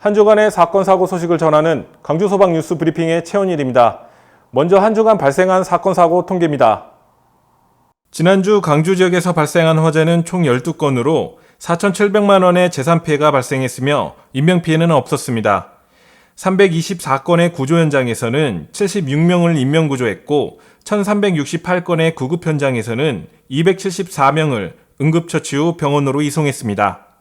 한 주간의 사건 사고 소식을 전하는 광주소방 뉴스 브리핑의 최원일입니다. 먼저 한 주간 발생한 사건 사고 통계입니다. 지난주 광주 지역에서 발생한 화재는 총 12건으로 4,700만 원의 재산 피해가 발생했으며 인명피해는 없었습니다. 324건의 구조 현장에서는 76명을 인명구조했고 1,368건의 구급 현장에서는 274명을 응급처치 후 병원으로 이송했습니다.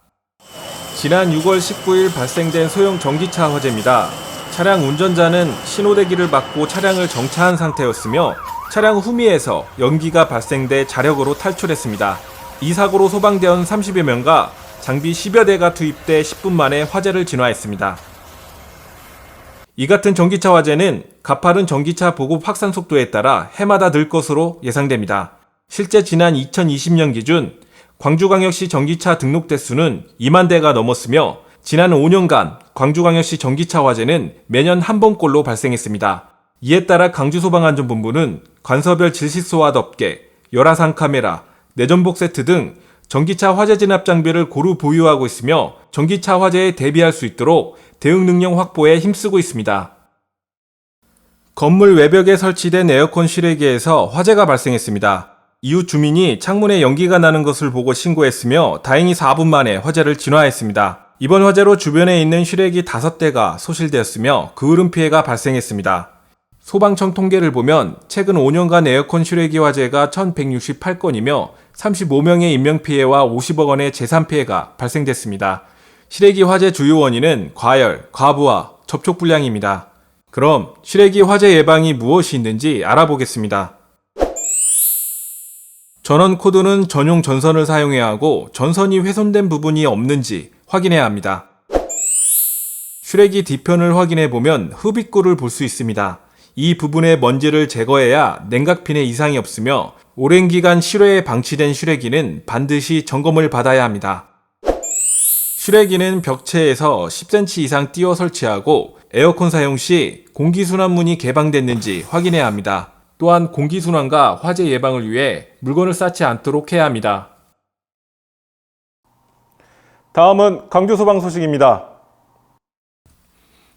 지난 6월 19일 발생된 소형 전기차 화재입니다. 차량 운전자는 신호대기를 받고 차량을 정차한 상태였으며 차량 후미에서 연기가 발생돼 자력으로 탈출했습니다. 이 사고로 소방대원 30여 명과 장비 10여 대가 투입돼 10분 만에 화재를 진화했습니다. 이 같은 전기차 화재는 가파른 전기차 보급 확산 속도에 따라 해마다 늘 것으로 예상됩니다. 실제 지난 2020년 기준 광주광역시 전기차 등록 대수는 2만 대가 넘었으며 지난 5년간 광주광역시 전기차 화재는 매년 한 번꼴로 발생했습니다. 이에 따라 광주소방안전본부는 관서별 질식소와 덮개, 열화상 카메라, 내전복 세트 등 전기차 화재 진압 장비를 고루 보유하고 있으며 전기차 화재에 대비할 수 있도록 대응 능력 확보에 힘쓰고 있습니다. 건물 외벽에 설치된 에어컨 실외기에서 화재가 발생했습니다. 이웃 주민이 창문에 연기가 나는 것을 보고 신고했으며 다행히 4분 만에 화재를 진화했습니다. 이번 화재로 주변에 있는 실외기 5대가 소실되었으며 그을음 피해가 발생했습니다. 소방청 통계를 보면 최근 5년간 에어컨 실외기 화재가 1,168건이며 35명의 인명피해와 50억 원의 재산피해가 발생됐습니다. 실외기 화재 주요 원인은 과열, 과부하, 접촉불량입니다. 그럼 실외기 화재 예방이 무엇이 있는지 알아보겠습니다. 전원 코드는 전용 전선을 사용해야 하고 전선이 훼손된 부분이 없는지 확인해야 합니다. 실외기 뒤편을 확인해 보면 흡입구를 볼 수 있습니다. 이 부분의 먼지를 제거해야 냉각핀에 이상이 없으며 오랜 기간 실외에 방치된 실외기는 반드시 점검을 받아야 합니다. 실외기는 벽체에서 10cm 이상 띄워 설치하고 에어컨 사용 시 공기순환문이 개방됐는지 확인해야 합니다. 또한 공기순환과 화재 예방을 위해 물건을 쌓지 않도록 해야 합니다. 다음은 광주소방 소식입니다.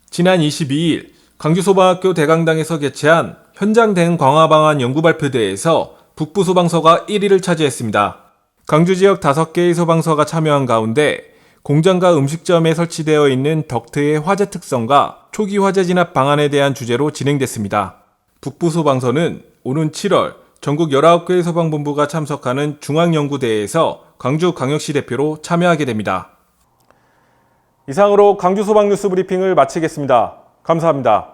지난 22일 광주소방학교 대강당에서 개최한 현장 대응 강화 방안 연구 발표대회에서 북부소방서가 1위를 차지했습니다. 광주 지역 5개의 소방서가 참여한 가운데 공장과 음식점에 설치되어 있는 덕트의 화재 특성과 초기 화재 진압 방안에 대한 주제로 진행됐습니다. 북부소방서는 오는 7월 전국 19개의 소방본부가 참석하는 중앙연구대회에서 광주광역시 대표로 참여하게 됩니다. 이상으로 광주소방뉴스 브리핑을 마치겠습니다. 감사합니다.